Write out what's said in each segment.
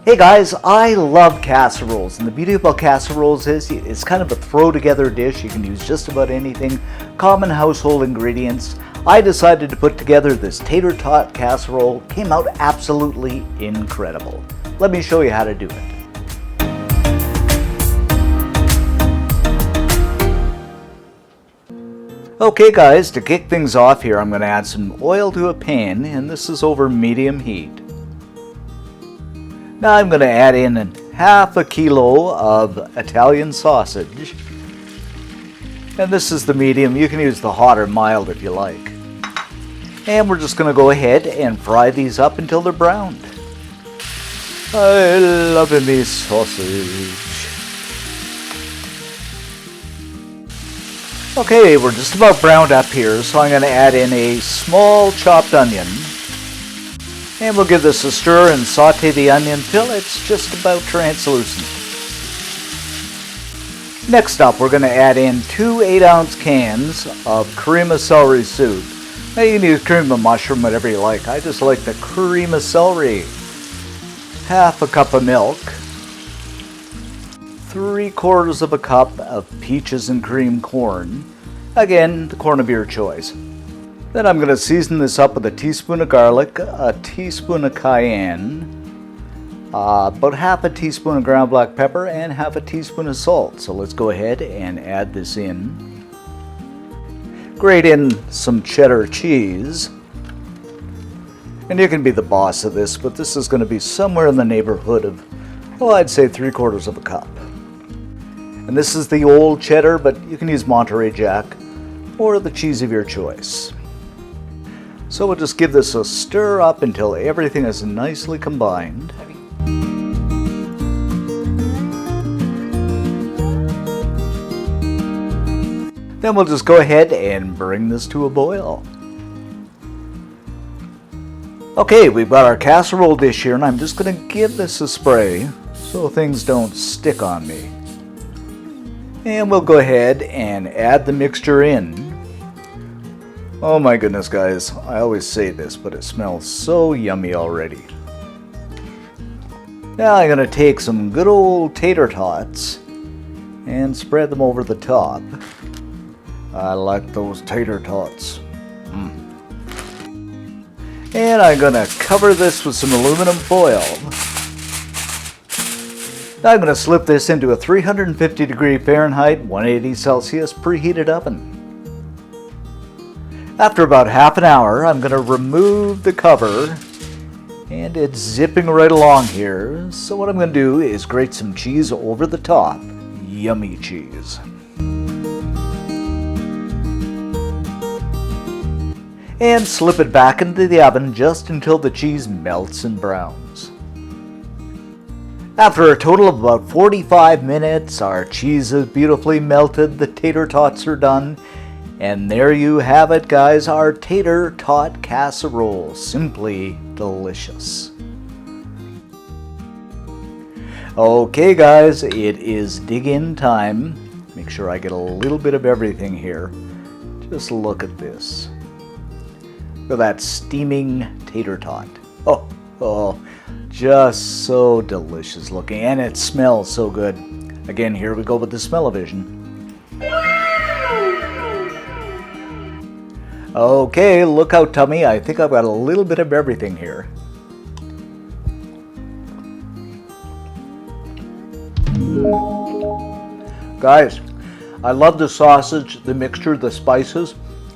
Hey guys, I love casseroles, and the beauty about casseroles is it's kind of a throw together dish. You can use just about anything, common household ingredients. I decided to put together this tater tot casserole. Came out absolutely incredible. Let me show you how to do it. Okay guys, to kick things off here, I'm going to add some oil to a pan, and this is over medium heat. Now I'm going to add in half a kilo of Italian sausage. And this is the medium. You can use the hot or mild if you like. And we're just going to go ahead and fry these up until they're browned. I love me sausage. Okay, we're just about browned up here, so I'm going to add in a small chopped onion. And we'll give this a stir and saute the onion till it's just about translucent. Next up, we're going to add in 2 8-ounce cans of cream of celery soup. Now you can use cream of mushroom, whatever you like. I just like the cream of celery. Half a cup of milk. 3/4 of a cup of peaches and cream corn. Again, the corn of your choice. Then I'm going to season this up with a teaspoon of garlic, a teaspoon of cayenne, about half a teaspoon of ground black pepper, and half a teaspoon of salt. So let's go ahead and add this in. Grate in some cheddar cheese. And you can be the boss of this, but this is going to be somewhere in the neighborhood of, well, I'd say 3/4 of a cup. And this is the old cheddar, but you can use Monterey Jack or the cheese of your choice. So we'll just give this a stir up until everything is nicely combined. Then we'll just go ahead and bring this to a boil. Okay, we've got our casserole dish here, and I'm just going to give this a spray so things don't stick on me. And we'll go ahead and add the mixture in. Oh my goodness guys, I always say this, but it smells so yummy already. Now I'm going to take some good old tater tots and spread them over the top. I like those tater tots. And I'm going to cover this with some aluminum foil. Now I'm going to slip this into a 350 degree Fahrenheit, 180 Celsius preheated oven. After about half an hour, I'm going to remove the cover, and it's zipping right along here. So what I'm going to do is grate some cheese over the top. Yummy cheese. And slip it back into the oven just until the cheese melts and browns. After a total of about 45 minutes, our cheese is beautifully melted, the tater tots are done, and there you have it guys, our tater tot casserole. Simply delicious. Okay guys, it is dig in time. Make sure I get a little bit of everything here. Just look at this. Look at that steaming tater tot. Oh, just so delicious looking, and it smells so good. Again, here we go with the smell-o-vision. Okay, look out tummy, I think I've got a little bit of everything here. Guys, I love the sausage, the mixture, the spices.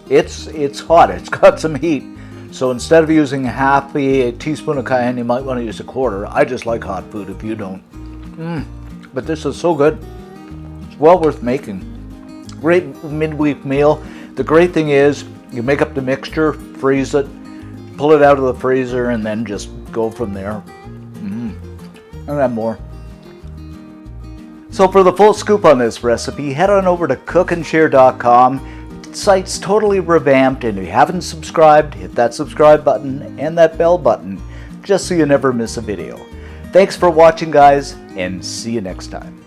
It's hot, it's got some heat. So instead of using half a teaspoon of cayenne, you might want to use a 1/4. I just like hot food if you don't. But this is so good. It's well worth making. Great midweek meal. The great thing is, you make up the mixture, freeze it, pull it out of the freezer, and then just go from there. And have more. So for the full scoop on this recipe, head on over to cookandshare.com. The site's totally revamped, and if you haven't subscribed, hit that subscribe button and that bell button just so you never miss a video. Thanks for watching guys, and see you next time.